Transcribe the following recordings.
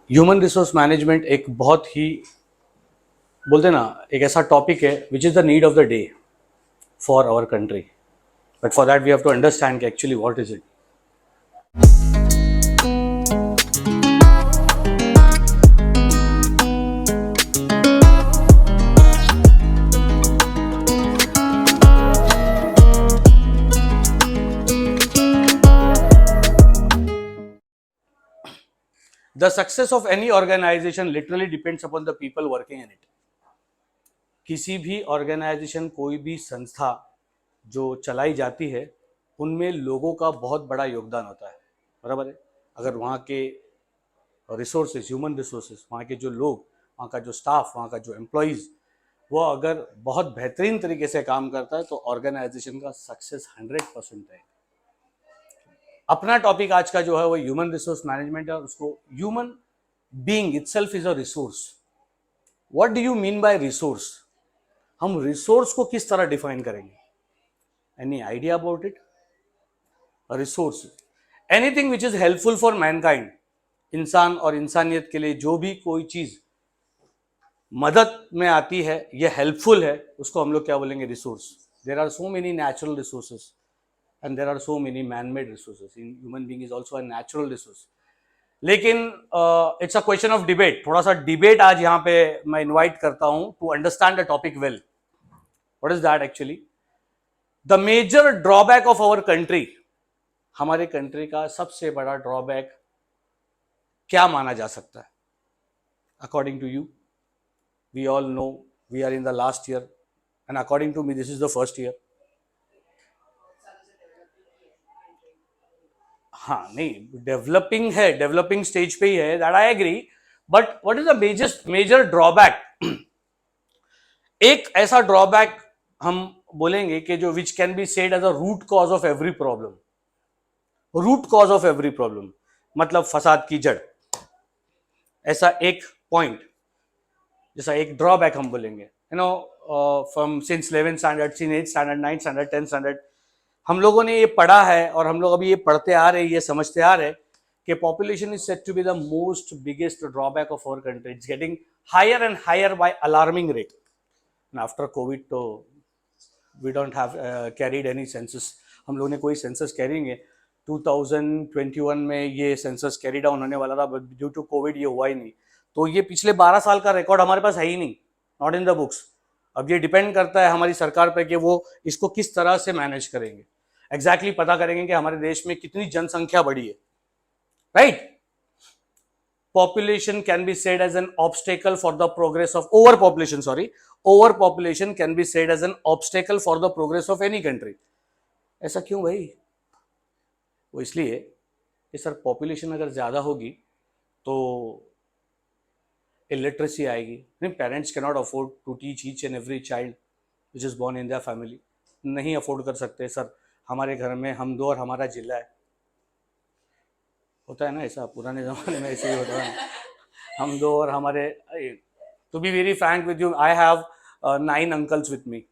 Human resource management एक बहुत ही बोलते ना एक ऐसा टॉपिक है which is the need of the day for our country, but for that we have to understand actually what is it. The success of any organization literally depends upon the people working in it. किसी भी organisation, कोई भी संस्था जो चलाई जाती है, उनमें लोगों का बहुत बड़ा योगदान होता है. बराबर है. अगर वहाँ के रिसोर्सेज, ह्यूमन रिसोर्सेज, वहाँ के जो लोग, वहाँ का जो स्टाफ, वहाँ का जो एम्प्लॉयज़, वो अगर बहुत बेहतरीन तरीके से काम करता है तो ऑर्गेनाइजेशन का सक्सेस 100% है. अपना टॉपिक आज का जो है वो ह्यूमन रिसोर्स मैनेजमेंट है, और उसको human being itself is a resource. What do you mean bye resource? हम रिसोर्स को किस तरह डिफाइन करेंगे? Any idea about it? Resource, anything which is helpful for Mankind. इंसान और इंसानियत के लिए जो भी कोई चीज मदद में आती है, ये हेल्पफुल है, उसको हम लोग क्या बोलेंगे? Resource. There are so many natural resources and there are so many man-made resources. In human being is also a natural resource. लेकिन it's a question of debate. थोड़ा सा डिबेट आज यहाँ पे मैं इनवाइट करता हूँ to understand the topic well. What is that actually? The major drawback of our country, हमारे कंट्री का सबसे बड़ा ड्रॉबैक क्या माना जा सकता है? According to you, we all know we are in the last year, and according to me this is the first year. हाँ, नहीं, डेवलपिंग है, डेवलपिंग स्टेज पे ही है, that I agree, but what is the major drawback? एक ऐसा drawback हम बोलेंगे कि जो which can be said as a root cause of every problem. Root cause of every problem मतलब फसाद की जड़. ऐसा एक पॉइंट, जैसा एक ड्रॉबैक हम बोलेंगे, you know, from since 11th standard, since 8th standard, 9th standard, 10th standard, हम लोगों ने ये पढ़ा है और हम लोग अभी ये पढ़ते आ रहे हैं, ये समझते आ रहे हैं कि population is said to be the most biggest drawback of our country. It's getting higher and higher by alarming rate. After Covid तो we don't have carried any census. हम लोगों ने कोई सेंसस कैरिंग 2021 में ये सेंसस कैरी डाउन होने वाला था, बट ड्यू टू कोविड ये हुआ ही नहीं. तो ये पिछले 12 साल का रिकॉर्ड हमारे पास है ही नहीं, नॉट इन द बुक्स. अब ये डिपेंड करता है हमारी सरकार पर कि वो इसको किस तरह से मैनेज करेंगे. एग्जैक्टली पता करेंगे कि हमारे देश में कितनी जनसंख्या बढ़ी है. Right? Population can be said as an obstacle for the progress of over population can be said as an obstacle for the progress of any country. ऐसा क्यों भाई? वो इसलिए कि सर पॉपुलेशन अगर ज्यादा होगी तो इलिटरेसी आएगी. नहीं, parents can not afford to teach each and every child which is born in their family. नहीं अफोर्ड कर सकते. सर हमारे घर में हम दो और हमारा जिला है. होता है ना ऐसा, पुराने ज़माने में ऐसे ही होता है. हम दो और हमारे, to be very frank with you, I have 9 uncles with me.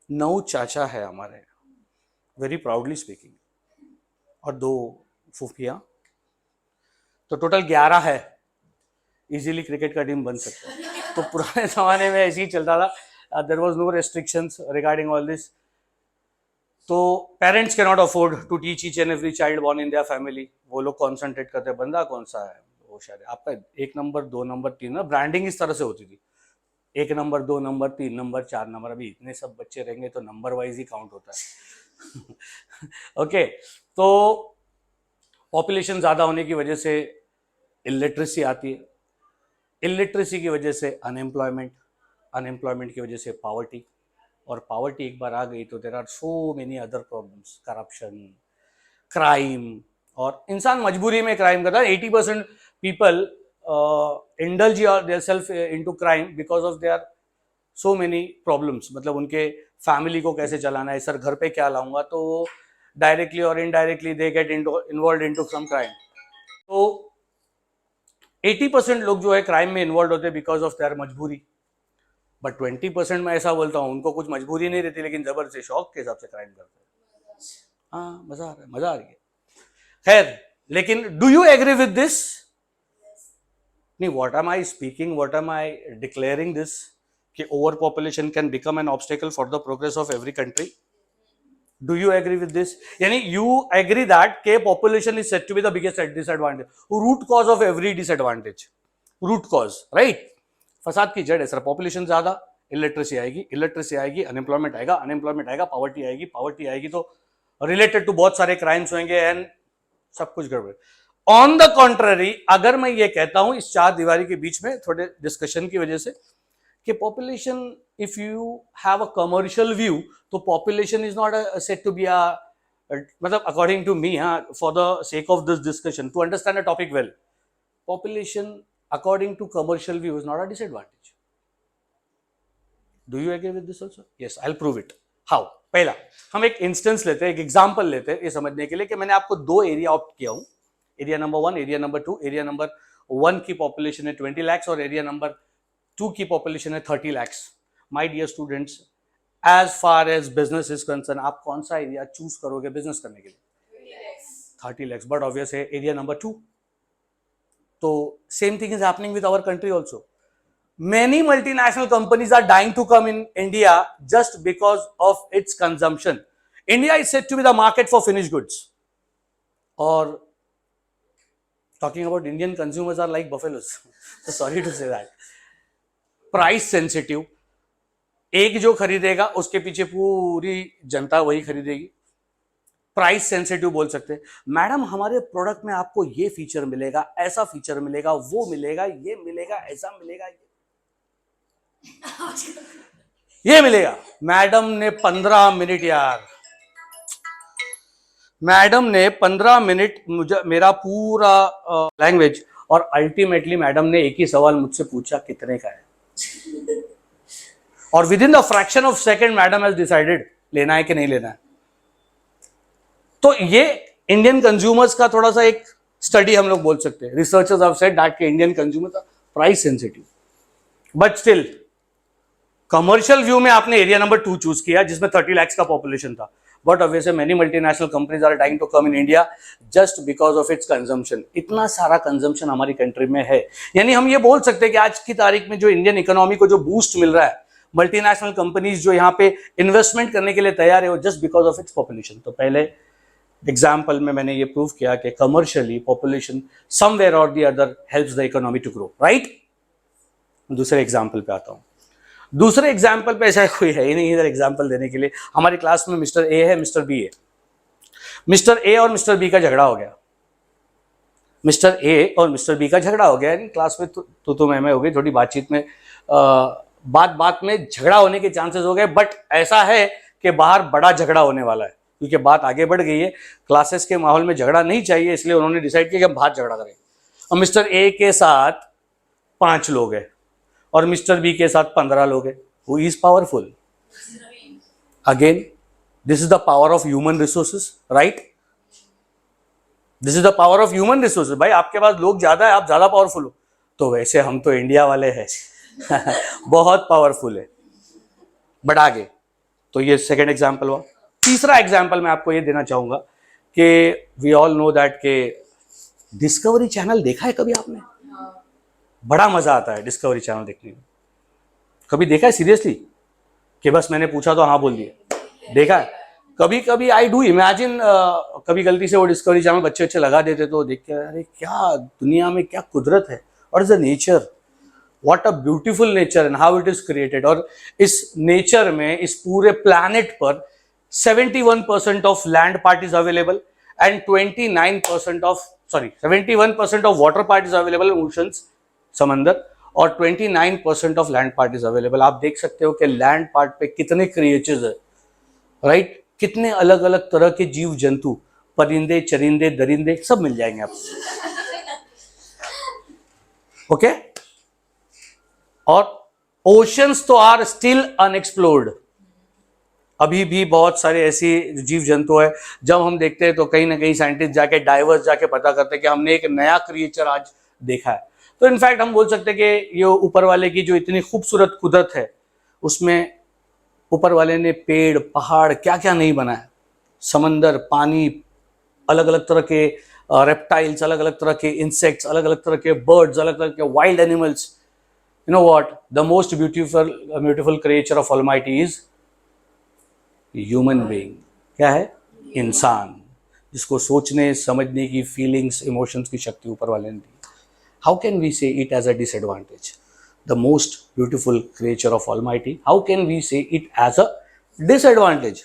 9 चाचा है हमारे, वेरी प्राउडली स्पीकिंग, और 2 फूफियाँ, तो टोटल 11 है. इजीली क्रिकेट का टीम बन सकता है. तो पुराने ज़माने में ऐसे ही चलता था. There was no restrictions regarding all this. तो parents can not afford to teach each and every child born in their family. वो लोग कॉन्सेंट्रेट करते हैं बंदा कौन सा है, वो शायद आपका 1 नंबर 2 नंबर 3 ना, ब्रांडिंग इस तरह से होती थी. 1 नंबर 2 नंबर 3 नंबर 4 नंबर. अभी इतने सब बच्चे रहेंगे तो नंबर वाइज ही काउंट होता है. ओके, तो पॉपुलेशन ज़्यादा होने की वजह से इलिटरेसी आती है. इलिटरेसी की वजह से अनएम्प्लॉयमेंट की वजह से पॉवर्टी, और पॉवर्टी एक बार आ गई तो there are so many other problems, corruption, crime. और इंसान मजबूरी में क्राइम करता है. 80% people indulge theirself into crime because of their so many problems. मतलब उनके फैमिली को कैसे चलाना है, सर घर पे क्या लाऊंगा, तो डायरेक्टली और indirectly they get involve into some crime. तो 80% लोग जो है क्राइम में इन्वॉल्व होते हैं बिकॉज ऑफ देयर मजबूरी. बट 20% में ऐसा बोलता हूँ, उनको कुछ मजबूरी नहीं रहती, लेकिन जबरदस्ती शौक के हिसाब से क्राइम करते हैं. हाँ, मजा आ रहा है, मजा आ रही है. खैर, लेकिन do you agree with this? नहीं, what am I speaking, what am I declaring this कि overpopulation can become an obstacle for the progress of every country? Do you agree with this? यानी you agree that के population is said to be the biggest disadvantage, root cause of every disadvantage, root cause, right? फसाद की जड़ है sir, population ज्यादा, illiteracy आएगी, illiteracy आएगी, unemployment आएगा, अनएम्प्लॉयमेंट आएगा, पॉवर्टी आएगी, पॉवर्टी आएगी तो रिलेटेड टू बहुत सारे क्राइम्स होंगे एंड सब कुछ गड़बड़। ऑन द कॉन्ट्ररी, अगर मैं ये कहता हूं इस चार दीवारी के बीच में थोड़े डिस्कशन की वजह से कि population, if you have a commercial view, तो population is not said to be a, मतलब अकॉर्डिंग टू मी, हाँ, for the sake of this discussion to understand a topic well, population according to commercial view is not a disadvantage. Do you agree with this also? Yes, I'll prove it. How? पहला, हम एक instance लेते हैं, एक example लेते हैं ये समझने के लिए कि मैंने आपको दो एरिया ऑप्ट किया हूं, area number 1, area number 2। Area number 1 की पॉपुलेशन है 20 lakhs और एरिया नंबर 2 की पॉपुलेशन है 30 lakhs। My dear students, as far as business is concern, आप कौन सा एरिया चूज करोगे बिजनेस करने के लिए? 30 lakhs, बट ऑब्वियस है एरिया नंबर 2। तो same thing is happening with our country also. Many multinational companies are dying to come in India just because of its consumption. India is said to be the market for finished goods. Or talking about Indian consumers are like buffaloes. So sorry to say that. Price sensitive. एक जो खरीदेगा उसके पीछे पूरी जनता वही खरीदेगी। Price sensitive बोल सकते हैं, मैडम हमारे प्रोडक्ट में आपको ये फीचर मिलेगा, ऐसा फीचर मिलेगा, वो मिलेगा, ये मिलेगा, ऐसा मिलेगा, ये मिलेगा। मैडम ने 15 मिनट, यार मैडम ने 15 मिनट मुझे मेरा पूरा लैंग्वेज, और अल्टीमेटली मैडम ने एक ही सवाल मुझसे पूछा, कितने का है? और with in the fraction of second madam has decided लेना है कि नहीं लेना है। तो ये इंडियन कंज्यूमर्स का थोड़ा सा एक स्टडी हम लोग बोल सकते हैं। रिसर्चर्स हैव सेड दैट के Indian consumers are price sensitive, but still commercial view में आपने एरिया नंबर 2 चूज किया जिसमें 30 lakhs का पॉपुलेशन था, but obviously many multinational companies are trying to come in India just because of its consumption. इतना सारा consumption हमारी country में है, यानी हम ये बोल सकते हैं कि आज की तारीख में जो इंडियन इकोनॉमी को जो बूस्ट मिल रहा है, मल्टीनेशनल कंपनीज जो यहाँ पे इन्वेस्टमेंट करने के लिए तैयार है, वो just because of its population. तो पहले एग्जाम्पल में मैंने ये प्रूव किया कि कमर्शियली पॉपुलेशन समवेयर और the other helps the economy to grow, right. दूसरे एग्जाम्पल पे आता हूं। दूसरे एग्जाम्पल पे ऐसा कोई है ही नहीं इधर एग्जाम्पल देने के लिए। हमारी क्लास में मिस्टर ए है, मिस्टर बी है। मिस्टर ए और मिस्टर बी का झगड़ा हो गया, मिस्टर ए और मिस्टर बी का झगड़ा हो गया, क्लास में तो मैं हो गई, थोड़ी बातचीत में बात में झगड़ा होने के चांसेस हो गए, बट ऐसा है कि बाहर बड़ा झगड़ा होने वाला है क्योंकि बात आगे बढ़ गई है। क्लासेस के माहौल में झगड़ा नहीं चाहिए, इसलिए उन्होंने डिसाइड किया कि हम बाहर झगड़ा करें। और मिस्टर ए के साथ 5 लोग हैं और मिस्टर बी के साथ 15 लोग हैं। Who is powerful? Again this is the power of human resources, right. This is the power of human resources. भाई आपके पास लोग ज्यादा है, आप ज्यादा पावरफुल हो। तो वैसे हम तो इंडिया वाले हैं बहुत पावरफुल है, बट आगे। तो ये सेकेंड एग्जाम्पल हुआ। तीसरा एग्जाम्पल मैं आपको ये देना चाहूंगा कि वी ऑल नो दैट के डिस्कवरी चैनल देखा है कभी आपने? बड़ा मजा आता है डिस्कवरी चैनल देखने में। कभी देखा है सीरियसली कि बस मैंने पूछा तो हाँ बोल दिया? देखा है? कभी कभी आई डू इमेजिन, कभी गलती से वो डिस्कवरी चैनल बच्चे अच्छे लगा देते तो देख के अरे क्या दुनिया में क्या कुदरत है, और is the nature, what a beautiful nature and how it is created. और इस नेचर में, इस पूरे प्लैनेट पर 71% of land part is available and 71% of water part is available, oceans, समंदर, और 29% of land part is available. आप देख सकते हो कि लैंड पार्ट पे कितने क्रिएचर्स है, राइट। कितने अलग अलग तरह के जीव जंतु, परिंदे, चरिंदे, दरिंदे सब मिल जाएंगे आपको, ओके। और ओशंस तो आर स्टिल अनएक्सप्लोर्ड। अभी भी बहुत सारे ऐसी जीव जंतु है, जब हम देखते हैं तो कहीं ना कहीं साइंटिस्ट जाके, डाइवर्स जाके पता करते हैं कि हमने एक नया क्रिएचर आज देखा है। तो इनफैक्ट हम बोल सकते हैं कि ये ऊपर वाले की जो इतनी खूबसूरत कुदरत है, उसमें ऊपर वाले ने पेड़, पहाड़, क्या क्या नहीं बनाया, समंदर, पानी, अलग अलग तरह के रेप्टाइल्स, अलग अलग तरह के इंसेक्ट्स, अलग अलग तरह के बर्ड्स, अलग अलग के wild animals. You know what, the most beautiful creature of almighty is human being. क्या है? इंसान, जिसको सोचने समझने की, फीलिंग्स, इमोशंस की शक्ति ऊपर वाले ने दी. How can we say it as a disadvantage? The most beautiful creature of almighty, how can we say it as a disadvantage?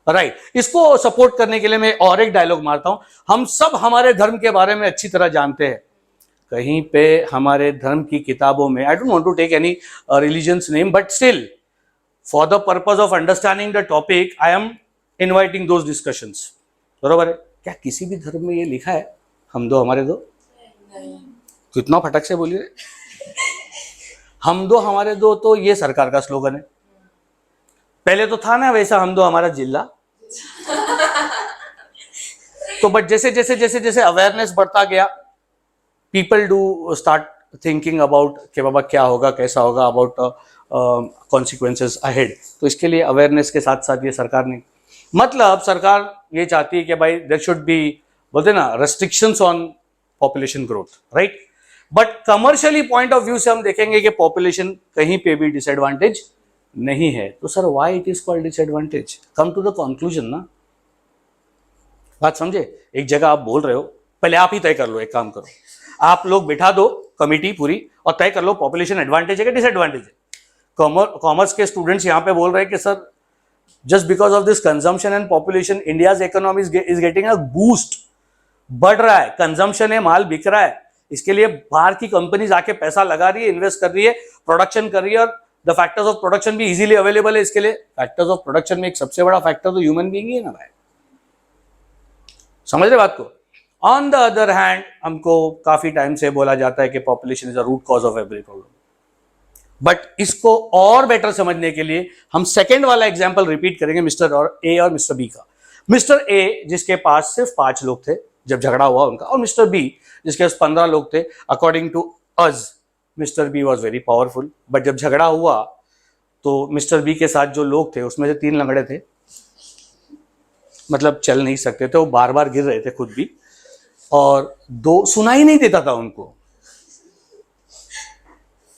Right. इसको सपोर्ट करने के लिए मैं और एक डायलॉग मारता हूं. हम सब हमारे धर्म के बारे में अच्छी तरह जानते हैं. कहीं पे हमारे धर्म की किताबों में, I don't want to take any religions name, but still for the purpose of understanding the topic I am inviting those discussions. बरोबर है? क्या किसी भी धर्म में ये लिखा है हम दो हमारे दो? कितना फटक से बोलिए. हम दो हमारे दो तो ये सरकार का स्लोगन है. पहले तो था ना वैसा, हम दो हमारा जिला. तो बट जैसे जैसे जैसे जैसे अवेयरनेस बढ़ता गया, people do start thinking about कि बाबा क्या होगा, कैसा होगा, अबाउट कॉन्सिक्वेंसेस अहेड. तो इसके लिए अवेयरनेस के साथ साथ ये सरकार ने, मतलब सरकार ये चाहती है कि भाई देयर शुड बी, बोलते ना, restrictions on population growth, right. But commercially point of view से हम देखेंगे कि पॉपुलेशन कहीं पे भी डिसएडवांटेज नहीं है. तो sir why it is called disadvantage? Come to the conclusion ना. बात समझे? एक जगह आप बोल रहे हो, पहले आप ही तय कर लो. एक काम करो, आप लोग बिठा दो कमिटी पूरी और तय कर लो पॉपुलेशन एडवांटेज है कि डिसएडवांटेज है. कॉमर्स के स्टूडेंट्स यहाँ पे बोल रहे हैं कि sir just because of this consumption and population India's economy is getting a boost. बढ़ रहा है, कंजम्पशन है, माल बिक रहा है. इसके लिए बाहर की कंपनीज आके पैसा लगा रही है, इन्वेस्ट कर रही है, प्रोडक्शन कर रही है, और द फैक्टर्स ऑफ प्रोडक्शन भी इजीली अवेलेबल है. इसके लिए फैक्टर्स ऑफ प्रोडक्शन में एक सबसे बड़ा फैक्टर तो ह्यूमन बीइंग ही है ना भाई. समझ रहे बात को? ऑन द अदर हैंड, हमको काफी टाइम से बोला जाता है कि population is a root cause of every problem. But इसको और बेटर समझने के लिए हम सेकेंड वाला एग्जाम्पल रिपीट करेंगे, मिस्टर ए और मिस्टर बी का. मिस्टर ए जिसके पास सिर्फ 5 लोग थे जब झगड़ा हुआ उनका, और मिस्टर बी जिसके पास 15 लोग थे. According to us mister B was very powerful. But जब झगड़ा हुआ तो मिस्टर बी के साथ जो लोग थे उसमें से 3 लंगड़े थे, मतलब चल नहीं सकते थे, वो बार बार गिर रहे थे खुद भी, और 2 सुनाई नहीं देता था उनको,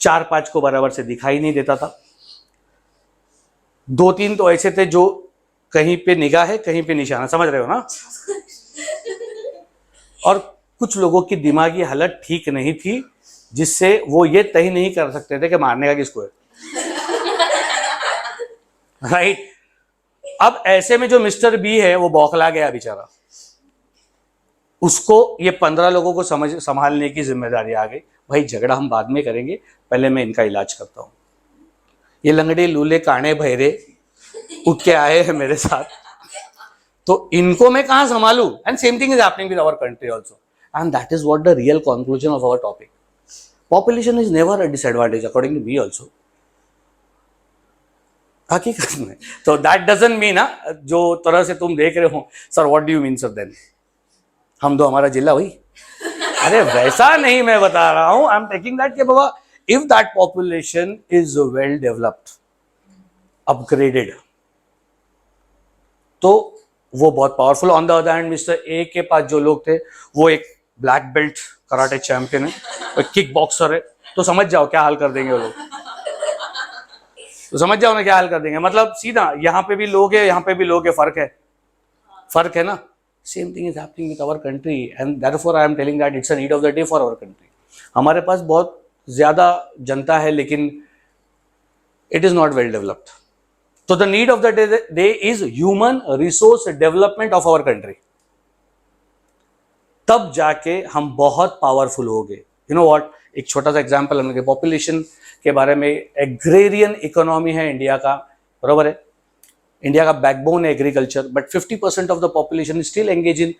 4-5 को बराबर से दिखाई नहीं देता था. 2-3 तो ऐसे थे जो कहीं पे निगाह है कहीं पे निशाना, समझ रहे हो ना. और कुछ लोगों की दिमागी हालत ठीक नहीं थी, जिससे वो ये तय नहीं कर सकते थे कि मारने का किसको है. राइट. अब ऐसे में जो मिस्टर बी है वो बौखला गया बेचारा. उसको ये 15 लोगों को संभालने की जिम्मेदारी आ गई. भाई झगड़ा हम बाद में करेंगे, पहले मैं इनका इलाज करता हूं. ये लंगड़े लूले काने भैरे उठ के आए हैं मेरे साथ, तो इनको मैं कहां संभालू. And same thing is happening with our country also. And that is what the real conclusion of our topic. Population is never a disadvantage according to me also. हकीकत में तो दैट डजंट मीन, जो तरह से तुम देख रहे हो sir, what do you mean sir then हम दो हमारा जिला भाई. अरे वैसा नहीं मैं बता रहा हूं. आई एम टेकिंग दैट कि बाबा if that population is well developed, upgraded, तो वो बहुत powerful. On the other hand mister A के पास जो लोग थे वो एक ब्लैक बेल्ट कराटे चैंपियन है, एक किक बॉक्सर है. तो समझ जाओ क्या हाल कर देंगे वो लोग. तो समझ जाओ ना क्या हाल कर देंगे. मतलब सीधा यहाँ पे भी लोग है, यहाँ पे भी लोग है. फर्क है ना. Same thing is happening with our country and therefore I am telling that it's a need of the day for our country. हमारे पास बहुत ज्यादा जनता है लेकिन it is not well developed. तो the need of the day is human resource development of our country. तब जाके हम बहुत पावरफुल हो गए. यू नो व्हाट, एक छोटा सा एग्जांपल हमने पॉपुलेशन के बारे में. एग्रेरियन इकोनॉमी है इंडिया का, बराबर है. इंडिया का बैकबोन है agriculture, but 50% of the population is still engage in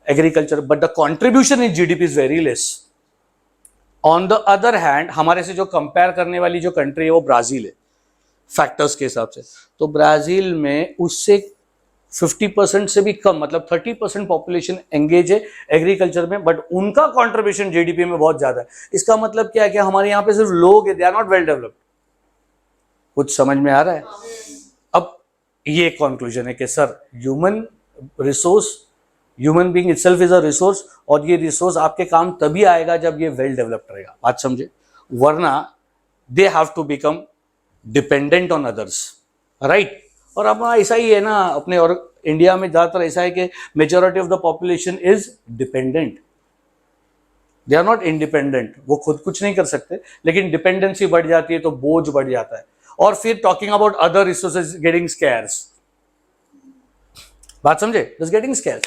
agriculture, but the contribution in GDP is very less. On the other hand हमारे से जो कंपेयर करने वाली जो कंट्री है वो ब्राजील है फैक्टर्स के हिसाब से. तो ब्राजील में उससे 50% से भी कम, मतलब 30% पॉपुलेशन एंगेज है एग्रीकल्चर में, बट उनका कंट्रीब्यूशन जीडीपी में बहुत ज्यादा है. इसका मतलब क्या है कि हमारे यहाँ पे सिर्फ लोग है, they are not well developed. कुछ समझ में आ रहा है? अब ये कंक्लूजन है कि sir human resource human being itself is a resource, और ये रिसोर्स आपके काम तभी आएगा जब ये वेल डेवलप्ड रहेगा, बात समझे, वरना they have to become dependent on others, right. और अब ऐसा ही है ना अपने, और इंडिया में ज्यादातर ऐसा है कि majority of the population is dependent, they are not independent, वो खुद कुछ नहीं कर सकते, लेकिन डिपेंडेंसी बढ़ जाती है तो बोझ बढ़ जाता है, और फिर talking about other resources getting scarce, बात समझे, just getting scarce.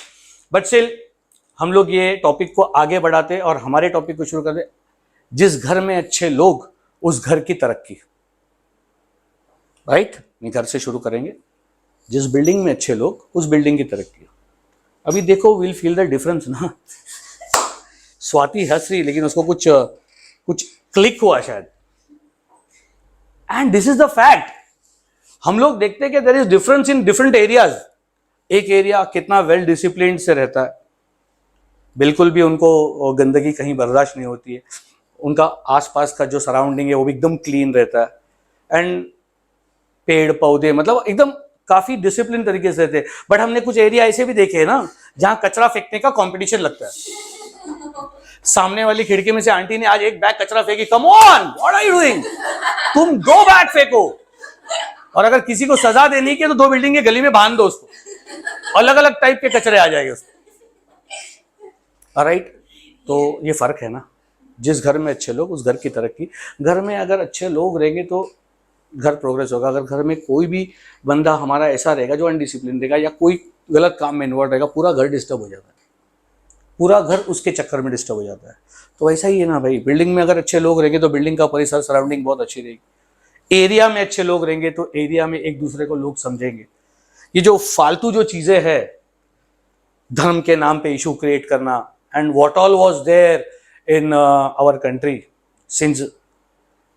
But still हम लोग ये टॉपिक को आगे बढ़ाते और हमारे टॉपिक को शुरू करते, जिस घर में अच्छे लोग उस घर की तरक्की, राइट, घर से शुरू करेंगे, जिस बिल्डिंग में अच्छे लोग उस बिल्डिंग की तरक्की। अभी देखो विल फील द डिफरेंस ना, स्वाति हंस रही लेकिन उसको कुछ क्लिक हुआ शायद, and this is the fact. हम लोग देखते हैं कि there is difference in different areas. एक एरिया कितना वेल डिसिप्लिन्ड से रहता है, बिल्कुल भी उनको गंदगी कहीं बर्दाश्त नहीं होती है, उनका आसपास का जो सराउंडिंग है वो भी एकदम क्लीन रहता है, एंड पेड़ पौधे मतलब एकदम काफी डिसिप्लिन तरीके से रहते। बट हमने कुछ एरिया ऐसे भी देखे हैं ना जहां कचरा फेंकने का कंपटीशन लगता है, सामने वाली खिड़की में से आंटी ने आज एक बैग कचरा फेंकी, come on what are you doing, तुम 2 बैग फेंको, और अगर किसी को सजा देनी है तो 2 बिल्डिंग के गली में बांध दो उसको, अलग अलग टाइप के कचरे आ जाएंगे उसको, राइट। तो ये फर्क है ना, जिस घर में अच्छे लोग उस घर की तरक्की। घर में अगर अच्छे लोग रहेंगे तो घर प्रोग्रेस होगा। अगर घर में कोई भी बंदा हमारा ऐसा रहेगा जो अनडिसिप्लिन रहेगा या कोई गलत काम में इन्वॉल्व रहेगा, पूरा घर डिस्टर्ब हो जाता है, पूरा घर उसके चक्कर में डिस्टर्ब हो जाता है। तो ऐसा ही है ना भाई, बिल्डिंग में अगर अच्छे लोग रहेंगे तो बिल्डिंग का परिसर सराउंडिंग बहुत अच्छी रहेगी। एरिया में अच्छे लोग रहेंगे तो एरिया में एक दूसरे को लोग समझेंगे। ये जो फालतू जो चीजें है, धर्म के नाम पे इशू क्रिएट करना, and what all was there in our country since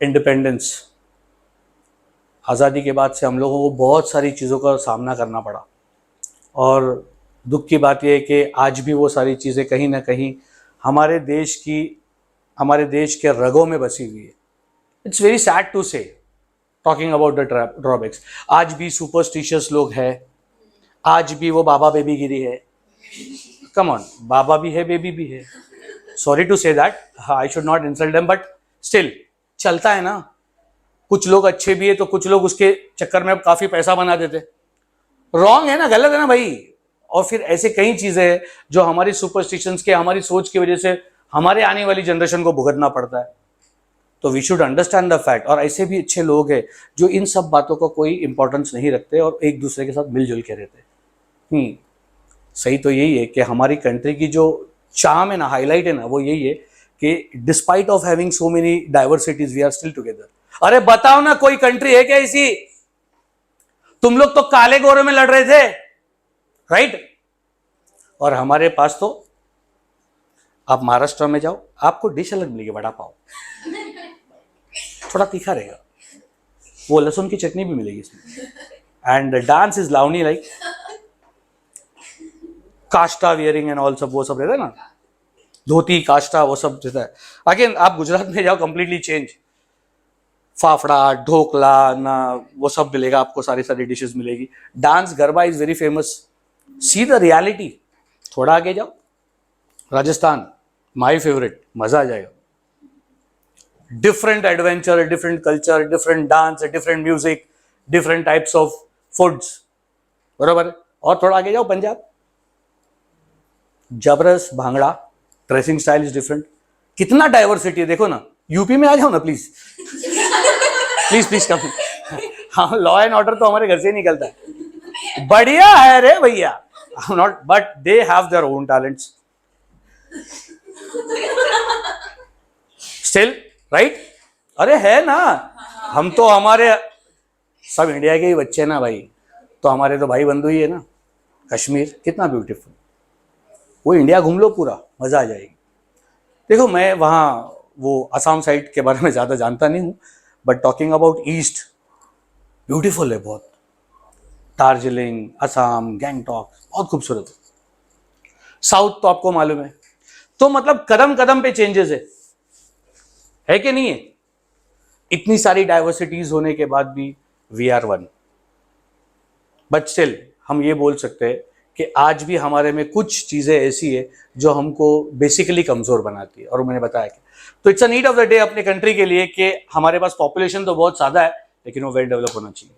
independence, आज़ादी के बाद से हम लोगों को बहुत सारी चीज़ों का सामना करना पड़ा, और दुख की बात यह है कि आज भी वो सारी चीज़ें कहीं ना कहीं हमारे देश के रगों में बसी हुई है। इट्स वेरी सैड टू से, टॉकिंग अबाउट द ड्रॉबैक्स। आज भी सुपरस्टिशियस लोग हैं, आज भी वो बाबा बेबी गिरी है, कम ऑन, बाबा भी है बेबी भी है, sorry to say that, I should not insult them, but still चलता है ना। कुछ लोग अच्छे भी है तो कुछ लोग उसके चक्कर में अब काफी पैसा बना देते, रॉन्ग है ना, गलत है ना भाई। और फिर ऐसे कई चीजें हैं जो हमारी सुपरस्टिशंस के, हमारी सोच की वजह से हमारे आने वाली जनरेशन को भुगतना पड़ता है। तो we should understand the fact. और ऐसे भी अच्छे लोग हैं जो इन सब बातों का कोई इंपॉर्टेंस नहीं रखते और एक दूसरे के साथ मिलजुल के रहते। सही तो यही है कि हमारी कंट्री की जो चार्म है ना, हाईलाइट है ना, वो यही है कि despite of having so many diversities we are still together. अरे बताओ ना, कोई कंट्री है क्या ऐसी? तुम लोग तो काले गोरे में लड़ रहे थे, राइट? और हमारे पास तो, आप महाराष्ट्र में जाओ, आपको डिश अलग मिलेगी, वड़ा पाव थोड़ा तीखा रहेगा, वो लहसुन की चटनी भी मिलेगी इसमें, and dance is Lavani like kashta wearing and all, सब वो सब रहता है ना, धोती काष्टा वो सब रहता है। अगेन आप गुजरात में जाओ, कंप्लीटली चेंज, फाफड़ा ढोकला ना वो सब मिलेगा आपको, सारी सारी डिशेस मिलेगी। Dance garba is very famous, see the reality. थोड़ा आगे जाओ, राजस्थान माय फेवरेट, मजा आ जाएगा। Different adventure, different culture, different dance, different music, different types of foods, बरोबर। और थोड़ा आगे जाओ, पंजाब, जबरदस्त bhangra, dressing style is different, कितना डाइवर्सिटी है देखो ना। यूपी में आ जाओ ना प्लीज, प्लीज प्लीज कम। हाँ, लॉ एंड ऑर्डर तो हमारे घर से ही निकलता है, बढ़िया है रे भैया, not, but they have their own talents still, right? अरे है ना, हम तो हमारे सब इंडिया के ही बच्चे ना भाई, तो हमारे तो भाई बंधु ही है ना। कश्मीर कितना ब्यूटीफुल, वो इंडिया घूम लो पूरा, मजा आ जाएगी। देखो मैं वहाँ वो असम साइड के बारे में ज़्यादा जानता नहीं हूँ, but talking about east, beautiful है बहुत, दार्जिलिंग, असम, गैंगटॉक बहुत खूबसूरत है। साउथ तो आपको मालूम है, तो मतलब कदम कदम पे चेंजेस है कि नहीं है? इतनी सारी डाइवर्सिटीज होने के बाद भी we are one, but still हम ये बोल सकते हैं कि आज भी हमारे में कुछ चीज़ें ऐसी है जो हमको बेसिकली कमज़ोर बनाती है, और मैंने बताया कि तो it's a need of the day अपने कंट्री के लिए कि हमारे पास पॉपुलेशन तो बहुत ज़्यादा है, लेकिन वो वेल डेवलप होना चाहिए।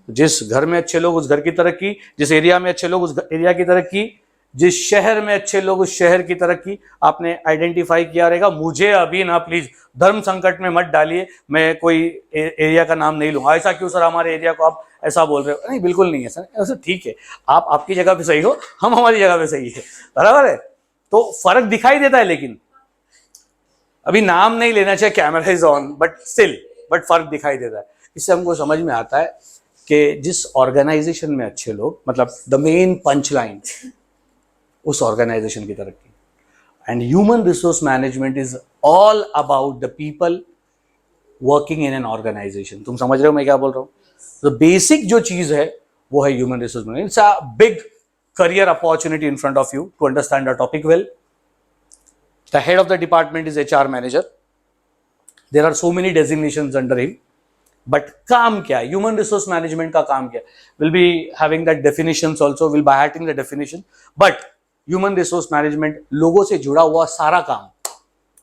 तो जिस घर में अच्छे लोग उस घर की तरक्की, जिस एरिया में अच्छे लोग उस एरिया की तरक्की, जिस शहर में अच्छे लोग उस शहर की तरक्की, आपने आइडेंटिफाई किया रहेगा। मुझे अभी ना प्लीज धर्म संकट में मत डालिए, मैं कोई एरिया का नाम नहीं लूंगा। ऐसा क्यों सर, हमारे एरिया को आप ऐसा बोल रहे हो? नहीं, बिल्कुल नहीं है सर, ऐसा ठीक है, आप आपकी जगह पे सही हो, हम हमारी जगह पे सही है, बराबर है। तो फर्क दिखाई देता है, लेकिन अभी नाम नहीं लेना चाहिए, camera is on, but still but फर्क दिखाई देता है। इससे हमको समझ में आता है कि जिस ऑर्गेनाइजेशन में अच्छे लोग, मतलब द मेन पंच लाइन, उस ऑर्गेनाइजेशन की तरक्की। And human resource management is all about the people working in an organisation. तुम समझ रहे हो मैं क्या बोल रहा हूँ? तो बेसिक जो चीज है वो है human resource management. It's a big career opportunity in front of you to understand the topic well. The head of the department is HR manager. There are so many designations under him. But काम क्या है? Human resource management का काम क्या है? We'll be having that definitions also. We'll be highlighting the definition. But human resource management लोगों से जुड़ा हुआ सारा काम,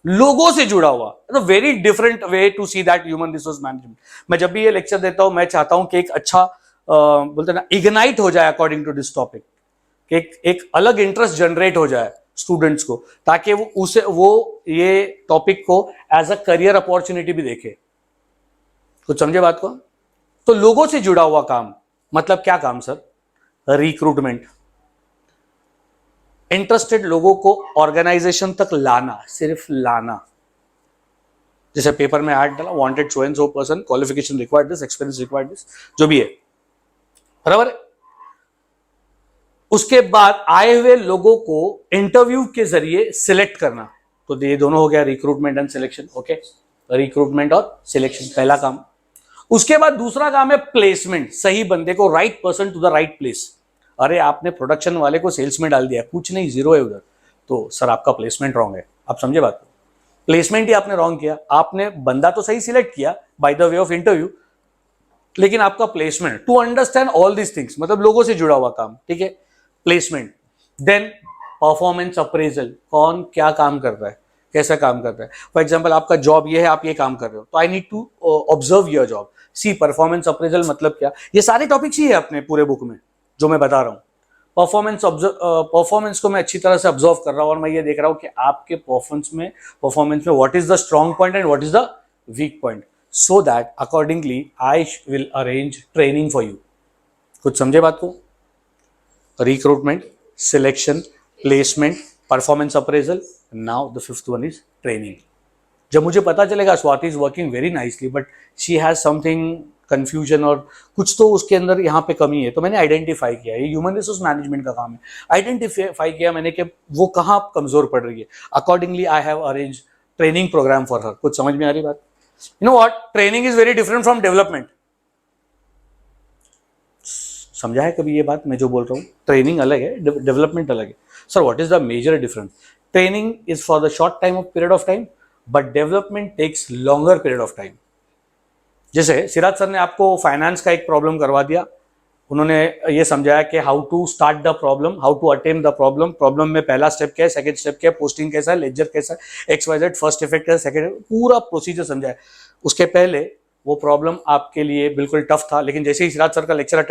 लोगों से जुड़ा हुआ, तो very different way to see that human resource management. मैं जब भी ये लेक्चर देता हूं, मैं चाहता हूं कि एक अच्छा बोलते ना इग्नाइट हो जाए अकॉर्डिंग टू दिस टॉपिक, एक अलग इंटरेस्ट जनरेट हो जाए स्टूडेंट्स को, ताकि वो ये टॉपिक को एज अ करियर अपॉर्चुनिटी भी देखे। कुछ समझे बात को? तो लोगों से जुड़ा हुआ काम मतलब क्या काम सर? रिक्रूटमेंट, इंटरेस्टेड लोगों को ऑर्गेनाइजेशन तक लाना, सिर्फ लाना। जैसे पेपर में ऐड डाला, wanted so and so person, qualification required this, experience required this, जो भी है, बराबर। उसके बाद आए हुए लोगों को इंटरव्यू के जरिए सिलेक्ट करना। तो ये दोनों हो गया, recruitment and selection. Okay, recruitment और सिलेक्शन पहला काम। उसके बाद दूसरा काम है प्लेसमेंट, सही बंदे को, right person to the right place. अरे आपने प्रोडक्शन वाले को सेल्स में डाल दिया, कुछ नहीं, जीरो है उधर, तो सर आपका प्लेसमेंट रॉन्ग है। आप समझे बात को? प्लेसमेंट ही आपने रॉन्ग किया। आपने बंदा तो सही सिलेक्ट किया by the way of interview, लेकिन आपका placement, to understand all this things, मतलब लोगों से जुड़ा हुआ काम, ठीक है, प्लेसमेंट। देन परफॉर्मेंस अप्रेजल, कौन क्या काम कर रहा है, कैसा काम कर रहा है। फॉर एग्जाम्पल आपका जॉब ये है, आप ये काम कर रहे हो, तो I need to observe your job, see performance appraisal मतलब क्या। ये सारे टॉपिक्स ही है अपने पूरे बुक में जो मैं बता रहा हूँ। परफॉर्मेंस को मैं अच्छी तरह से ऑब्जर्व कर रहा हूँ, और मैं ये देख रहा हूँ कि आपके परफॉर्मेंस में what is the strong point and what is the weak point, so that accordingly I will arrange training for you. कुछ समझे बात को? Recruitment, selection, placement, performance appraisal, now the fifth one is training. जब मुझे पता चलेगा Swati is working very nicely but she has something confusion, और कुछ तो उसके अंदर यहाँ पे कमी है, तो मैंने आइडेंटिफाई किया, ये ह्यूमन रिसोर्स मैनेजमेंट का काम है। आइडेंटिफाई किया मैंने कि वो कहाँ कमजोर पड़ रही है, accordingly I have arrange training programme for her. कुछ समझ में आ रही बात? You know what, training is very different from development. समझा है कभी ये बात मैं जो बोल रहा हूँ? ट्रेनिंग अलग है, डेवलपमेंट अलग है। Sir what is the major difference? Training is for the short time of period of time, but development takes longer period of time. जैसे सिराज सर ने आपको फाइनेंस का एक प्रॉब्लम करवा दिया, उन्होंने ये समझाया कि how to start the problem, how to attempt the problem, problem में पहला स्टेप क्या है, सेकंड स्टेप क्या है, पोस्टिंग कैसा है, लेजर कैसा है, XYZ, फर्स्ट इफेक्ट है, सेकंड, पूरा प्रोसीजर समझाया। उसके पहले वो प्रॉब्लम आपके लिए बिल्कुल टफ था, लेकिन जैसे ही सिराज सर का लेक्चर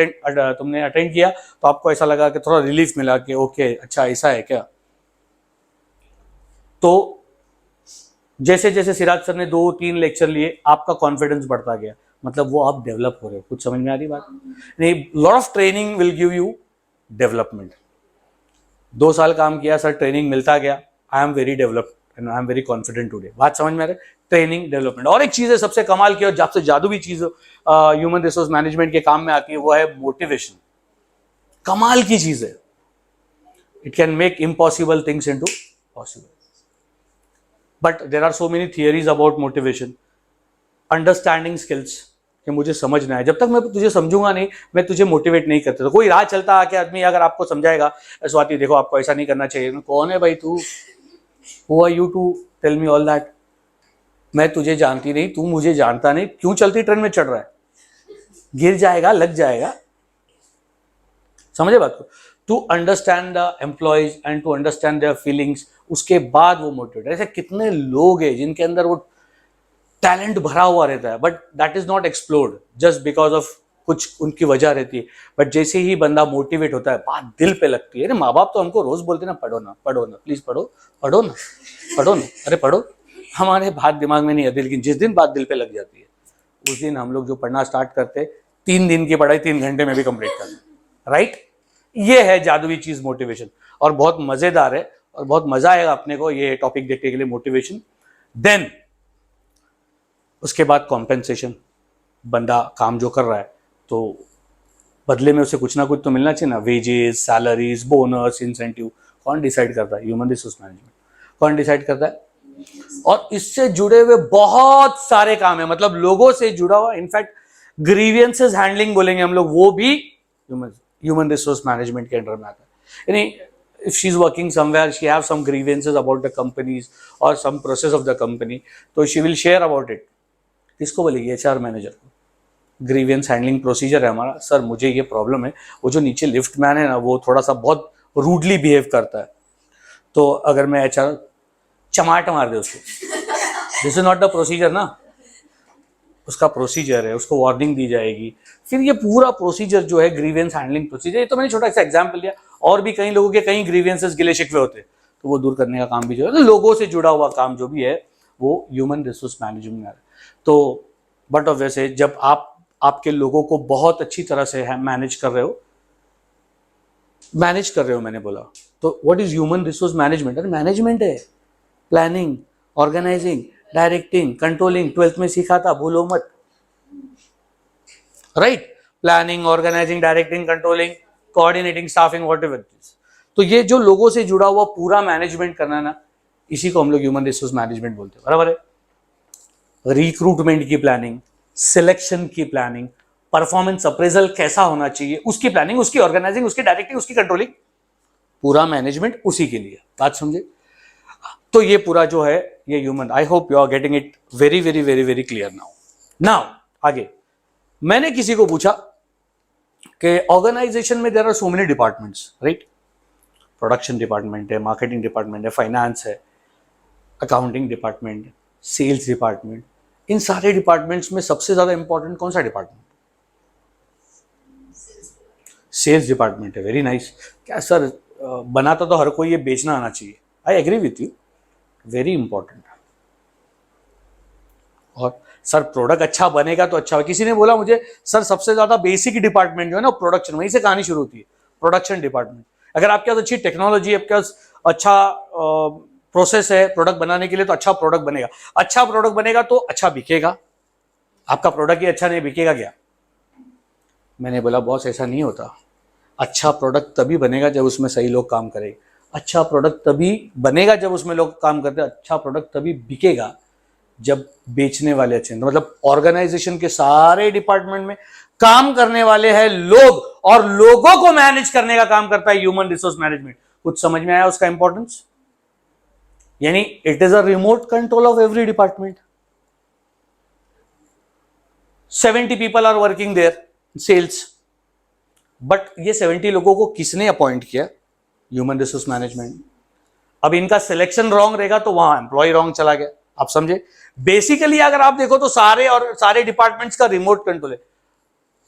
तुमने अटेंड किया तो आपको ऐसा लगा कि थोड़ा रिलीफ मिला कि ओके अच्छा ऐसा है क्या। तो जैसे जैसे सिराज सर ने 2-3 लेक्चर लिए, आपका कॉन्फिडेंस बढ़ता गया, मतलब वो आप डेवलप हो रहे हो। कुछ समझ में आ रही बात नहीं? Lot of training will give you development. 2 साल काम किया सर, ट्रेनिंग मिलता गया, I am very developed and I am very confident today. बात समझ में आ रही है? Training, development. और एक चीज है सबसे कमाल की और सबसे जादुई चीज ह्यूमन रिसोर्स मैनेजमेंट के काम में आती है, वो है मोटिवेशन। कमाल की चीज है, it can make impossible things into possible. But there are so many theories about motivation. Understanding skills, कि मुझे समझना है, जब तक मैं तुझे समझूंगा नहीं मैं तुझे मोटिवेट नहीं करता। तो कोई राह चलता आके आदमी अगर आपको समझाएगा, स्वाति देखो आपको ऐसा नहीं करना चाहिए, कौन है भाई तू, who are you to tell me all that? मैं तुझे जानती नहीं, तू मुझे जानता नहीं, क्यों चलती ट्रेन में चढ़ रहा है? गिर जाएगा, लग जाएगा। समझे बात को? To understand the employees and to understand their feelings, उसके बाद वो मोटिवेट। ऐसे कितने लोग हैं जिनके अंदर वो टैलेंट भरा हुआ रहता है, but that is not explored just because of कुछ उनकी वजह रहती है। बट जैसे ही बंदा मोटिवेट होता है, बात दिल पे लगती है। अरे माँ बाप तो हमको रोज बोलते ना, पढ़ो ना, पढ़ो ना, प्लीज पढ़ो, पढ़ो ना, पढ़ो ना, अरे पढ़ो। हमारे बात दिमाग में नहीं आती, लेकिन जिस दिन बात दिल पे लग जाती है उस दिन हम लोग जो पढ़ना स्टार्ट करते, 3 दिन की पढ़ाई 3 घंटे में भी कंप्लीट करते, राइट। ये है जादुई चीज मोटिवेशन, और बहुत मजेदार है, और बहुत मजा आएगा अपने को ये टॉपिक देखने के लिए, मोटिवेशन। देन उसके बाद कॉम्पेंसेशन। बंदा काम जो कर रहा है तो बदले में उसे कुछ ना कुछ तो मिलना चाहिए ना, वेजेस, सैलरीज, बोनस, इंसेंटिव। कौन डिसाइड करता है? Human resource management. कौन डिसाइड करता है? और इससे जुड़े हुए बहुत सारे काम है, मतलब लोगों से जुड़ा हुआ। इनफैक्ट ग्रीवियंसेस हैंडलिंग बोलेंगे हम लोग, वो भी ह्यूमन रिसोर्स मैनेजमेंट के अंडर में आता है। यानी if she is working somewhere, she have some grievances about the companies or some process of the company, तो she will share about it। किसको बोलेगी? HR मैनेजर को। ग्रीवियंस हैंडलिंग प्रोसीजर है हमारा, सर मुझे ये प्रॉब्लम है, वो जो नीचे लिफ्ट मैन है ना वो थोड़ा सा बहुत रूडली बिहेव करता है, तो अगर मैं HR चमाट मार दे उसको, this is not the procedure ना, उसका प्रोसीजर है, उसको वार्निंग दी जाएगी। फिर ये पूरा प्रोसीजर जो है ग्रीवियंस हैंडलिंग प्रोसीजर, ये तो मैंने छोटा सा एग्जांपल दिया, और भी कई लोगों के कई ग्रीवियंसेस गिले शिकवे होते, तो वो दूर करने का काम भी जो है, तो लोगों से जुड़ा हुआ काम जो भी है वो ह्यूमन रिसोर्स मैनेजमेंट है। तो बट ऑब्वियसली जब आप आपके लोगों को बहुत अच्छी तरह से मैनेज कर रहे हो, मैंने बोला, तो what is human resource management? अरे मैनेजमेंट है, planning, organising, directing, controlling. 12th में सीखा था, भूलो मत, right. Planning, organising, directing, controlling, coordinating, staffing, whatever. तो ये जो लोगों से जुड़ा हुआ पूरा मैनेजमेंट करना ना, इसी को हम लोग ह्यूमन रिसोर्स मैनेजमेंट बोलते हैं, बराबर है। रिक्रूटमेंट की प्लानिंग, सिलेक्शन की प्लानिंग, परफॉर्मेंस अप्रेजल कैसा होना चाहिए उसकी प्लानिंग, उसकी ऑर्गेनाइजिंग, उसकी डायरेक्टिंग, उसकी कंट्रोलिंग, पूरा मैनेजमेंट उसी के लिए। बात समझे? तो ये पूरा जो है ये human, I hope you are getting it very very very very clear now आगे मैंने किसी को पूछा कि ऑर्गेनाइजेशन में there are so many departments, right. Production department है, मार्केटिंग डिपार्टमेंट है, फाइनेंस है, अकाउंटिंग डिपार्टमेंट, सेल्स डिपार्टमेंट। इन सारे डिपार्टमेंट्स में सबसे ज्यादा इंपॉर्टेंट कौन सा डिपार्टमेंट? सेल्स डिपार्टमेंट है। Very nice. क्या सर, बनाता तो हर कोई, ये बेचना आना चाहिए। I agree with you, very important. और सर प्रोडक्ट अच्छा बनेगा तो अच्छा। किसी ने बोला मुझे, सर सबसे ज्यादा बेसिक डिपार्टमेंट जो है ना प्रोडक्शन, वहीं से कहानी शुरू होती है, प्रोडक्शन डिपार्टमेंट। अगर आपके पास अच्छी टेक्नोलॉजी है, आपके पास अच्छा प्रोसेस है प्रोडक्ट बनाने के लिए, तो अच्छा प्रोडक्ट बनेगा। अच्छा प्रोडक्ट बनेगा तो अच्छा बिकेगा। आपका प्रोडक्ट ही अच्छा नहीं बिकेगा क्या? मैंने बोला बॉस ऐसा नहीं होता। अच्छा प्रोडक्ट तभी बनेगा जब उसमें सही लोग काम करेंगे। अच्छा प्रोडक्ट तभी बनेगा जब उसमें लोग काम करते हैं। अच्छा प्रोडक्ट तभी बिकेगा जब बेचने वाले अच्छे। मतलब ऑर्गेनाइजेशन के सारे डिपार्टमेंट में काम करने वाले हैं लोग, और लोगों को मैनेज करने का काम करता है ह्यूमन रिसोर्स मैनेजमेंट। कुछ समझ में आया उसका इंपॉर्टेंस? यानी it is a remote control of every department. 70 people are working there sales, but ये 70 लोगों को किसने अपॉइंट किया? Human resource management. अब इनका सिलेक्शन रॉन्ग रहेगा तो वहां एम्प्लॉय रॉन्ग चला गया। आप समझे? बेसिकली अगर आप देखो तो सारे डिपार्टमेंट्स का रिमोट कंट्रोल है।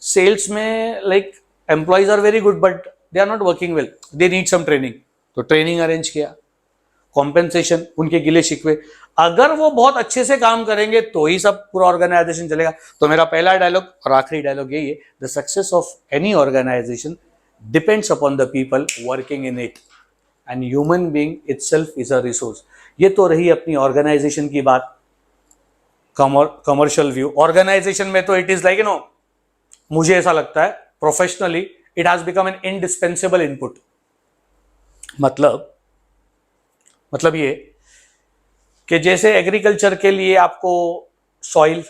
सेल्स में like employees are very good but they are not working well, they need some training, तो ट्रेनिंग अरेंज किया। कॉम्पेंसेशन, उनके गिले शिकवे, अगर वो बहुत अच्छे से काम करेंगे तो ही सब पूरा ऑर्गेनाइजेशन चलेगा। तो मेरा पहला डायलॉग और आखिरी डायलॉग यही है, the success of any organisation depends upon the people working in it, and human being itself is a resource. ये तो रही अपनी ऑर्गेनाइजेशन की बात, कमर्शियल व्यू। ऑर्गेनाइजेशन में तो इट इज लाइक मुझे ऐसा लगता है professionally it has become an indispensable input. मतलब ये कि जैसे एग्रीकल्चर के लिए आपको सॉइल,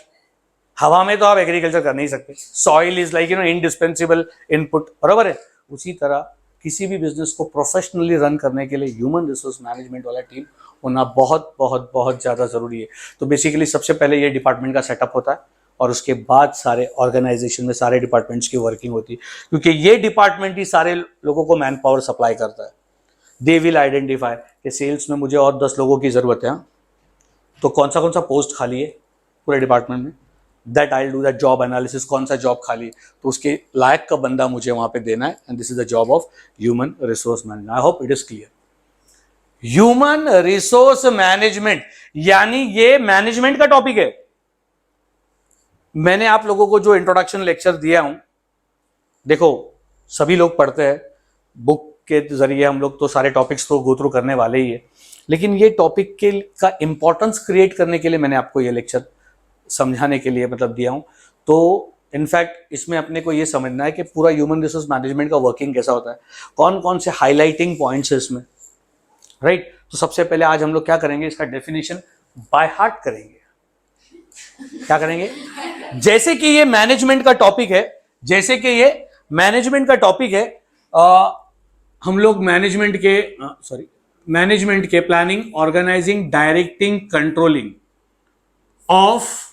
हवा में तो आप एग्रीकल्चर कर नहीं सकते, soil is like indispensable input, बराबर है। उसी तरह किसी भी बिजनेस को प्रोफेशनली रन करने के लिए ह्यूमन रिसोर्स मैनेजमेंट वाला टीम होना बहुत बहुत बहुत ज्यादा जरूरी है। तो बेसिकली सबसे पहले ये डिपार्टमेंट का सेटअप होता है, और उसके बाद सारे ऑर्गेनाइजेशन में सारे डिपार्टमेंट्स की वर्किंग होती है, क्योंकि ये डिपार्टमेंट ही सारे लोगों को मैन पावर सप्लाई करता है. दे विल आइडेंटिफाई कि सेल्स में मुझे और 10 लोगों की जरूरत है, तो कौन सा पोस्ट खाली है पूरे डिपार्टमेंट में, that I will do that job analysis, कौन सा जॉब खाली है तो उसके लायक का बंदा मुझे वहां पे देना है. And this is the job of human resource management. I hope it is clear. Human resource management यानी ये मैनेजमेंट का टॉपिक है. मैंने आप लोगों को जो इंट्रोडक्शन लेक्चर दिया हूं, देखो सभी लोग पढ़ते हैं बुक के जरिए, हम लोग तो सारे टॉपिक्स तो गो थ्रू करने वाले ही है, लेकिन ये टॉपिक के का इंपॉर्टेंस क्रिएट करने के लिए मैंने आपको ये लेक्चर समझाने के लिए मतलब दिया हूं. तो इनफैक्ट इसमें अपने को ये समझना है कि पूरा ह्यूमन रिसोर्स मैनेजमेंट का वर्किंग कैसा होता है, कौन कौन से हाईलाइटिंग पॉइंट्स है इसमें, राइट. तो सबसे पहले आज हम लोग क्या करेंगे, इसका डेफिनेशन बाय हार्ट करेंगे. क्या करेंगे, जैसे कि ये मैनेजमेंट का टॉपिक है, जैसे कि ये मैनेजमेंट का टॉपिक है, हम लोग मैनेजमेंट के planning, organising, directing, controlling of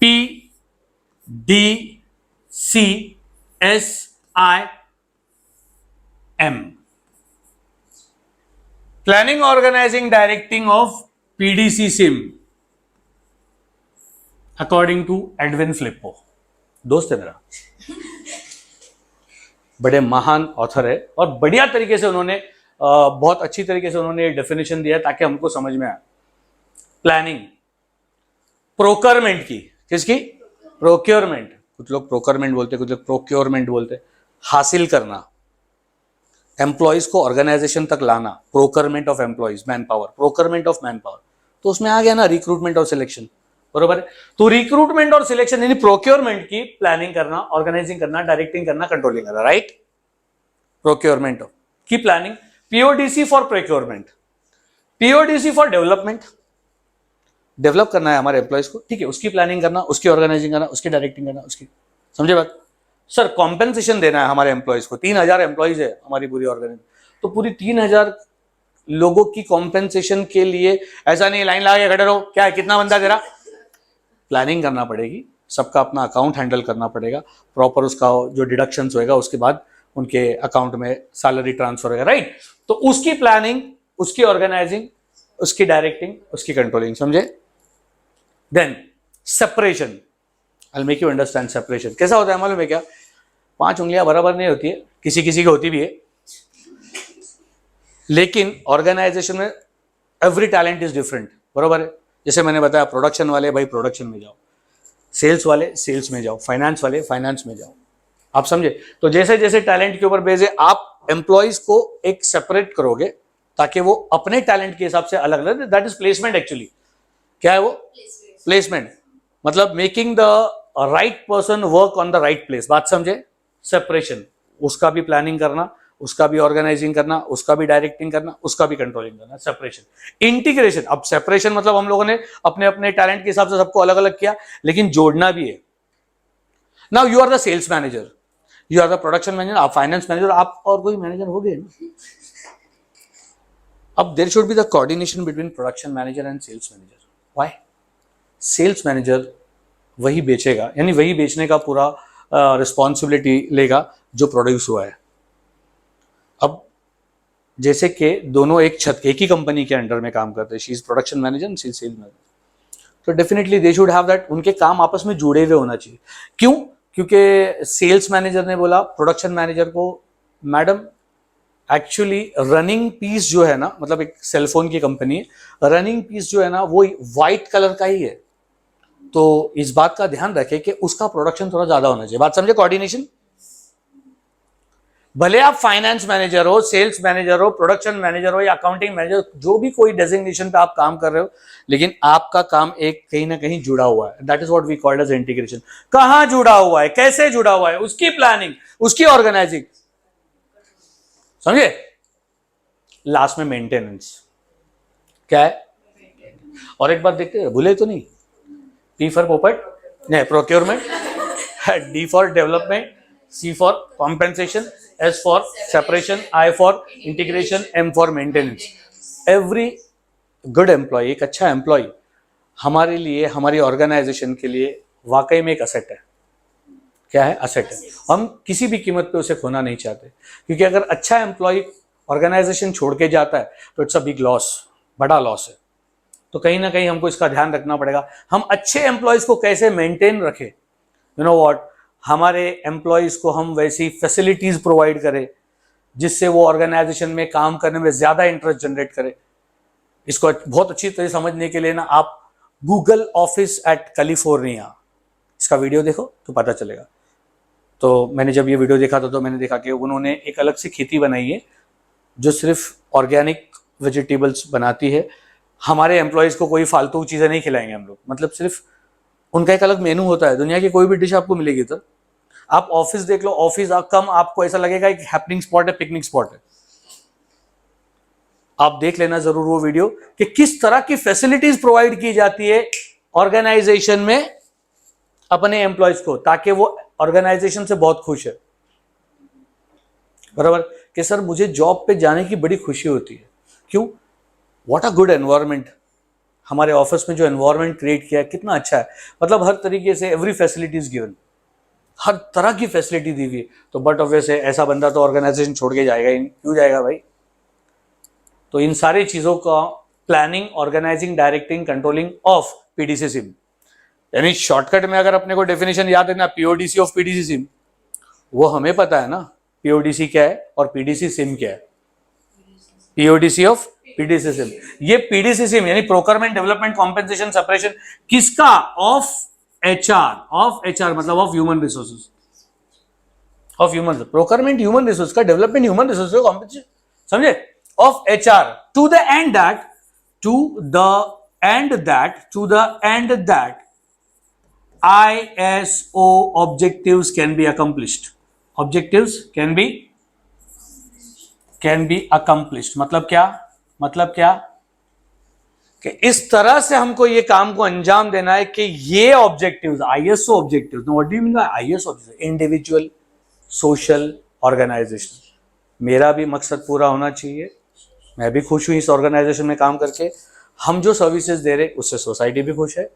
PDCSIM, planning, organising, directing of PDCSIM according to Edwin Flippo. दोस्त है मेरा, बड़े महान ऑथर है और बढ़िया तरीके से उन्होंने बहुत अच्छी तरीके से उन्होंने डेफिनेशन दिया ताकि हमको समझ में आए. प्लानिंग, प्रोक्योरमेंट की, किसकी, प्रोक्योरमेंट, कुछ लोग प्रोक्योरमेंट बोलते, कुछ लोग प्रोक्योरमेंट बोलते, हासिल करना, एम्प्लॉइज को ऑर्गेनाइजेशन तक लाना, procurement of employees, man power, procurement of man power, तो उसमें आ गया ना रिक्रूटमेंट और सिलेक्शन, बरोबर है. तो रिक्रूटमेंट और सिलेक्शन यानी प्रोक्योरमेंट की प्लानिंग करना, ऑर्गेनाइजिंग करना, डायरेक्टिंग करना, कंट्रोलिंग करना, राइट. प्रोक्योरमेंट की planning. PODC for procurement, PODC for development, develop करना है हमारे एम्प्लॉइज को, ठीक है, उसकी प्लानिंग करना, उसकी ऑर्गेनाइजिंग करना, उसकी डायरेक्टिंग करना, उसकी, समझे बात. सर कॉम्पेंसेशन देना है हमारे एम्प्लॉइज को, 3000 एम्प्लॉइज है हमारी पूरी ऑर्गेनाइजेशन, तो पूरी 3000 लोगों की कॉम्पेंसेशन के लिए ऐसा नहीं लाइन लगा के खड़े रहो, क्या है, कितना बंदा दे रहा, प्लानिंग करना पड़ेगी, सबका अपना अकाउंट हैंडल करना पड़ेगा, प्रॉपर उसका जो डिडक्शंस होएगा उसके बाद उनके अकाउंट में सैलरी ट्रांसफर होगा, राइट. तो उसकी प्लानिंग, उसकी ऑर्गेनाइजिंग, उसकी डायरेक्टिंग, उसकी कंट्रोलिंग, समझे. Then separation, I will make you understand separation कैसा होता है. मालूम है क्या, 5 उंगलियां बराबर नहीं होती है, किसी किसी की होती भी है, लेकिन ऑर्गेनाइजेशन में एवरी टैलेंट इज डिफरेंट, बराबर है. जैसे मैंने बताया, प्रोडक्शन वाले भाई प्रोडक्शन में जाओ, सेल्स वाले सेल्स में जाओ, फाइनेंस वाले फाइनेंस में जाओ, आप समझे. तो जैसे जैसे टैलेंट के ऊपर बेस है, आप एम्प्लॉइज को एक सेपरेट करोगे ताकि वो अपने टैलेंट के हिसाब से अलग अलग, दैट इज प्लेसमेंट एक्चुअली. क्या है वो, प्लेसमेंट, मतलब making the right person work on the right place, बात समझे. सेपरेशन, उसका भी प्लानिंग करना, उसका भी ऑर्गेनाइजिंग करना, उसका भी डायरेक्टिंग करना, उसका भी कंट्रोलिंग करना, सेपरेशन. इंटीग्रेशन, अब सेपरेशन मतलब हम लोगों ने अपने अपने टैलेंट के हिसाब से सबको अलग अलग किया, लेकिन जोड़ना भी है. Now you are the sales manager, you are the production manager, आप फाइनेंस मैनेजर, आप और कोई मैनेजर हो गए ना. अब there should be the coordination between production manager and sales manager. Why, sales manager वही बेचेगा, यानी वही बेचने का पूरा रिस्पॉन्सिबिलिटी लेगा जो प्रोड्यूस हुआ है. अब जैसे कि दोनों एक छत, एक ही कंपनी के अंडर में काम करते हैं, she is production manager and she is sales manager, तो definitely they should have that, उनके काम आपस में जुड़े हुए होना चाहिए. क्यों, क्योंकि सेल्स मैनेजर ने बोला प्रोडक्शन मैनेजर को, मैडम एक्चुअली रनिंग पीस जो है ना, मतलब एक सेलफोन की कंपनी है, रनिंग पीस जो है ना वो व्हाइट कलर का ही है, तो इस बात का ध्यान रखें कि उसका प्रोडक्शन थोड़ा ज्यादा होना चाहिए. बात समझे, कोऑर्डिनेशन. भले आप फाइनेंस मैनेजर हो, सेल्स मैनेजर हो, प्रोडक्शन मैनेजर हो या अकाउंटिंग मैनेजर, जो भी कोई डेजिग्नेशन पे आप काम कर रहे हो, लेकिन आपका काम एक कहीं ना कहीं जुड़ा हुआ है. That is what we called as integration. कहां जुड़ा हुआ है, कैसे जुड़ा हुआ है, उसकी प्लानिंग, उसकी ऑर्गेनाइजिंग, समझे. लास्ट में मेंटेनेंस क्या है, और एक बार देखते हैं, भूले तो नहीं. P फॉर पोपट, नहीं, procurement. D for development, C for compensation, S for separation, I for integration, M for maintenance. Every good employee, एक अच्छा एम्प्लॉय हमारे लिए, हमारी ऑर्गेनाइजेशन के लिए वाकई में एक असेट है। क्या है? असेट है। हम किसी भी कीमत पे उसे खोना नहीं चाहते, क्योंकि अगर अच्छा एम्प्लॉय ऑर्गेनाइजेशन छोड़ के जाता है तो इट्स अ बिग लॉस, बड़ा लॉस है। तो कहीं ना कहीं हमको इसका ध्यान रखना पड़ेगा, हम अच्छे एम्प्लॉयज को कैसे मेंटेन रखें। यू नो व्हाट, हमारे एम्प्लॉयज को हम वैसी फैसिलिटीज प्रोवाइड करें जिससे वो ऑर्गेनाइजेशन में काम करने में ज्यादा इंटरेस्ट जनरेट करे। इसको बहुत अच्छी तरह समझने के लिए ना आप गूगल ऑफिस एट कैलिफोर्निया इसका वीडियो देखो तो पता चलेगा। तो मैंने जब ये वीडियो देखा था तो मैंने देखा कि उन्होंने एक अलग से खेती बनाई है जो सिर्फ ऑर्गेनिक वेजिटेबल्स बनाती है। हमारे एम्प्लॉयज़ को कोई फालतू चीज़ें नहीं खिलाएंगे हम लोग, मतलब सिर्फ उनका एक अलग मेनू होता है। दुनिया की कोई भी डिश आपको मिलेगी तो आप ऑफिस देख लो, ऑफिस कम आपको ऐसा लगेगा एक हैपनिंग स्पॉट है, पिकनिक स्पॉट है। आप देख लेना जरूर वो वीडियो कि किस तरह की फैसिलिटीज प्रोवाइड की जाती है ऑर्गेनाइजेशन में अपने एम्प्लॉयज को, ताकि वो ऑर्गेनाइजेशन से बहुत खुश है। बराबर कि सर मुझे जॉब पे जाने की बड़ी खुशी होती है। क्यों? What a good environment. हमारे ऑफिस में जो एनवायरनमेंट क्रिएट किया है कितना अच्छा है, मतलब हर तरीके से एवरी फैसिलिटी इज गिवन, हर तरह की फैसिलिटी दी हुई है। तो बट ऑब्वियस है ऐसा बंदा तो ऑर्गेनाइजेशन छोड़ के जाएगा ही नहीं, क्यों जाएगा भाई। तो इन सारी चीजों का planning, organising, directing, controlling of PDC SIM, यानी शॉर्टकट में अगर अपने को डेफिनेशन याद है ना, पीओडीसी ऑफ पीडीसी सिम, वो हमें पता है ना पीओडीसी क्या है और पीडीसी सिम क्या है। पीओडीसी ऑफ पीडीसी सिम, ये पीडीसी सिम यानी प्रोक्योरमेंट, डेवलपमेंट, कॉम्पेंसेशन, सेपरेशन, किसका? Of HR. ऑफ एचआर मतलब of human resources, of human, procurement human resource का, डेवलपमेंट ह्यूमन रिसोर्स का, कॉम्पेंसेशन, समझे? Of HR to the end that, to the end that ISO objectives can be accomplished. Objectives can be accomplished मतलब क्या? मतलब क्या कि इस तरह से हमको ये काम को अंजाम देना है कि ये objectives, ISO objectives, what do you mean by ISO objectives? Individual, social, organisation. मेरा भी मकसद पूरा होना चाहिए, मैं भी खुश हूं इस ऑर्गेनाइजेशन में काम करके, हम जो सर्विसेज दे रहे उससे सोसाइटी भी खुश है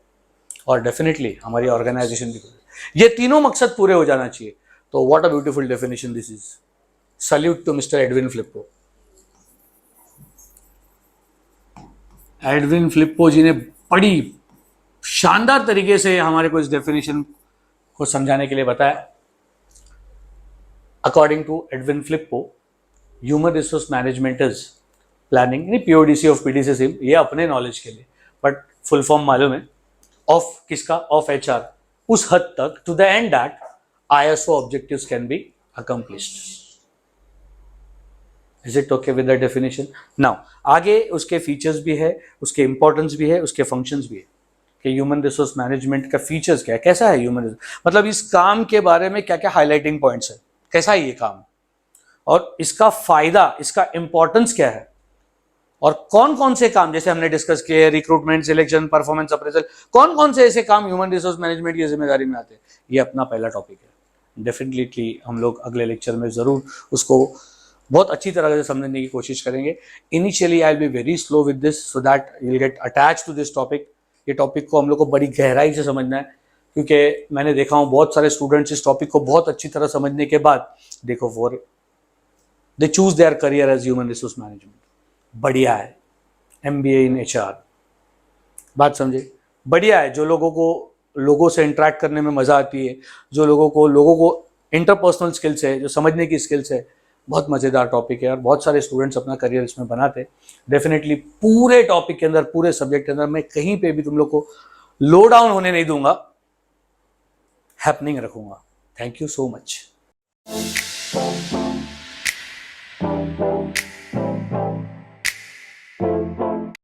और डेफिनेटली हमारी ऑर्गेनाइजेशन भी खुश है। ये तीनों मकसद पूरे हो जाना चाहिए। तो what a beautiful definition this is. Salute to mister Edwin Flippo. Edwin Flippo ji ने बड़ी शानदार तरीके से हमारे को इस डेफिनेशन को समझाने के लिए बताया। According to Edwin Flippo, human resource management is planning, नहीं पीओडीसी ऑफ पीडीसी सिम, ये अपने नॉलेज के लिए, बट फुल फॉर्म मालूम है, ऑफ किसका? ऑफ एचआर, उस हद तक to the end that ISO objectives can be accomplished. Is it okay with the definition? Now आगे उसके फीचर्स भी है, उसके इंपॉर्टेंस भी है, उसके फंक्शंस भी है कि ह्यूमन रिसोर्स मैनेजमेंट का फीचर्स क्या है, कैसा है ह्यूमन रिसोर्स, मतलब इस काम के बारे में क्या क्या हाईलाइटिंग पॉइंट्स है, कैसा है ये काम और इसका फायदा, इसका इंपॉर्टेंस क्या है, और कौन कौन से काम जैसे हमने डिस्कस किए, रिक्रूटमेंट, सिलेक्शन, परफॉर्मेंस अप्रेजल, कौन कौन से ऐसे काम ह्यूमन रिसोर्स मैनेजमेंट की जिम्मेदारी में आते हैं। ये अपना पहला टॉपिक है। डेफिनेटली हम लोग अगले लेक्चर में जरूर उसको बहुत अच्छी तरह से समझने की कोशिश करेंगे। Initially I will be very slow with this so that you will get attach to this topic. ये टॉपिक को हम लोग को बड़ी गहराई से समझना है, क्योंकि मैंने देखा हूँ बहुत सारे स्टूडेंट्स इस टॉपिक को बहुत अच्छी तरह समझने के बाद देखो for they choose their career as human resource management. बढ़िया है, MBA इन HR, बात समझे? बढ़िया है। जो लोगों को लोगों से इंटरेक्ट करने में मजा आती है, जो लोगों को इंटरपर्सनल स्किल्स है, जो समझने की स्किल्स है, बहुत मजेदार टॉपिक है और बहुत सारे स्टूडेंट्स अपना करियर इसमें बनाते हैं। डेफिनेटली पूरे टॉपिक के अंदर, पूरे सब्जेक्ट के अंदर मैं कहीं पे भी तुम लोग को लो डाउन होने नहीं दूंगा, हैपनिंग रखूंगा। Thank you so much.